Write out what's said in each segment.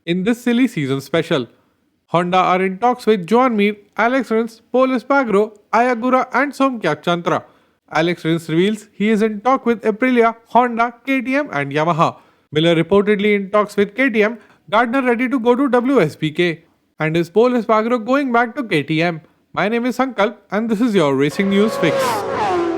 in this silly season special. Honda are in talks with Joan, Aleix Rins, Pol Espargaro, OGURA and CHANTRA. Aleix Rins reveals he is in talk with Aprilia, Honda, KTM and Yamaha. Miller reportedly in talks with KTM, Gardner ready to go to WSBK. And is Pol Espargaro going back to KTM? My name is Sankalp and this is your Racing News Fix.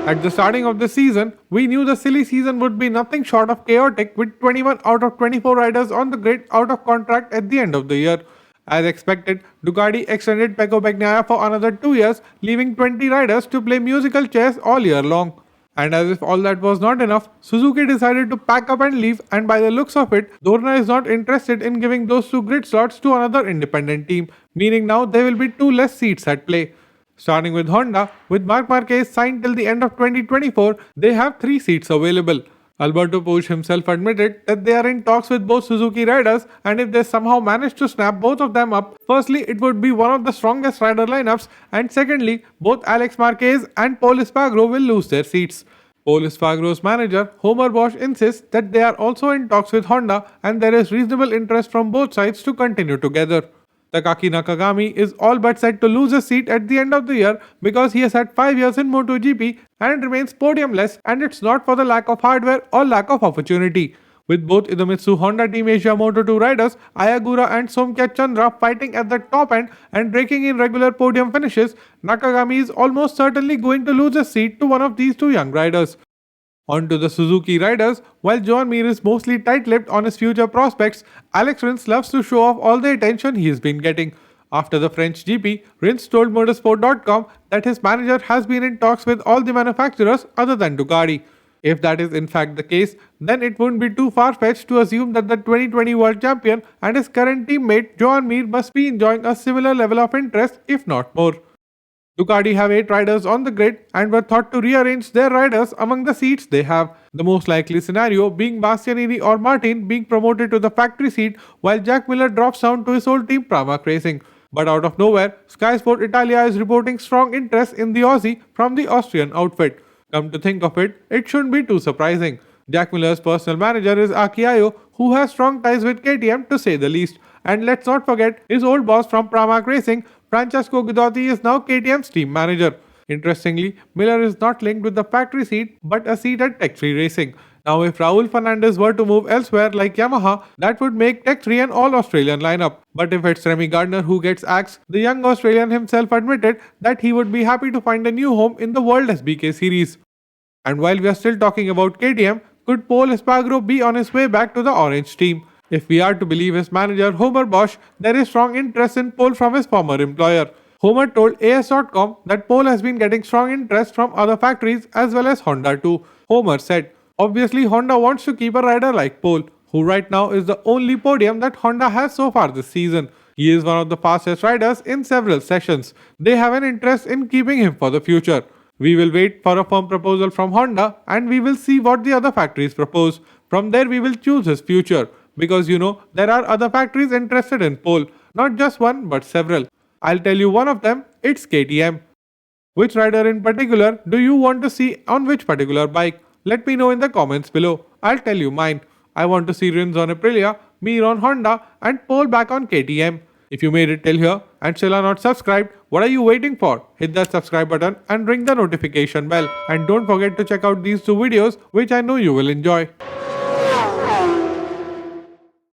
At the starting of the season, we knew the silly season would be nothing short of chaotic with 21 out of 24 riders on the grid out of contract at the end of the year. As expected, Ducati extended Pecco Bagnaia for another 2 years, leaving 20 riders to play musical chairs all year long. And as if all that was not enough, Suzuki decided to pack up and leave, and by the looks of it, Dorna is not interested in giving those 2 grid slots to another independent team, meaning now there will be 2 less seats at play. Starting with Honda, with Marquez signed till the end of 2024, they have 3 seats available. Alberto Puig himself admitted that they are in talks with both Suzuki riders, and if they somehow manage to snap both of them up, firstly it would be one of the strongest rider lineups, and secondly both Marquez and Pol Espargaro will lose their seats. Pol Espargaro's manager Homer Bosch insists that they are also in talks with Honda and there is reasonable interest from both sides to continue together. Takaaki Nakagami is all but set to lose his seat at the end of the year because he has had 5 years in Motogp and remains podiumless, and it's not for the lack of hardware or lack of opportunity. With both Idemitsu Honda Team Asia Moto2 riders, OGURA and CHANTRA fighting at the top end and raking in regular podium finishes, Nakagami is almost certainly going to lose his seat to one of these 2 young riders. On to the Suzuki riders, while Joan is mostly tight-lipped on his future prospects, Aleix Rins loves to show off all the attention he has been getting. After the French GP, Rins told Motorsport.com that his manager has been in talks with all the manufacturers other than Ducati. If that is in fact the case, then it wouldn't be too far-fetched to assume that the 2020 world champion and his current teammate Joan must be enjoying a similar level of interest, if not more. Ducati have 8 riders on the grid and were thought to rearrange their riders among the seats they have, the most likely scenario being Bastianini or Martin being promoted to the factory seat while Jack Miller drops down to his old team Pramac Racing. But out of nowhere, Sky Sport Italia is reporting strong interest in the Aussie from the Austrian outfit. Come to think of it, it shouldn't be too surprising. Jack Miller's personal manager is Akio, who has strong ties with KTM to say the least. And let's not forget, his old boss from Pramac Racing, Francesco Guidotti, is now KTM's team manager. Interestingly, Miller is not linked with the factory seat but a seat at Tech 3 Racing. Now if Raul Fernandez were to move elsewhere like Yamaha, that would make Tech 3 an all-Australian lineup. But if it's Remy Gardner who gets axed, the young Australian himself admitted that he would be happy to find a new home in the World SBK series. And while we are still talking about KTM, could Pol Espargaro be on his way back to the orange team? If we are to believe his manager Homer Bosch, there is strong interest in Pol from his former employer. Homer told AS.com that Pol has been getting strong interest from other factories as well as Honda too. Homer said, "Obviously Honda wants to keep a rider like Pol, who right now is the only podium that Honda has so far this season. He is one of the fastest riders in several sessions. They have an interest in keeping him for the future. We will wait for a firm proposal from Honda and we will see what the other factories propose. From there we will choose his future. Because there are other factories interested in Pol, not just one but several. I'll tell you one of them, it's KTM. Which rider in particular do you want to see on which particular bike? Let me know in the comments below. I'll tell you mine. I want to see Rins on Aprilia, MIR on Honda and Pol back on KTM. If you made it till here and still are not subscribed, what are you waiting for? Hit that subscribe button and ring the notification bell. And don't forget to check out these 2 videos which I know you will enjoy.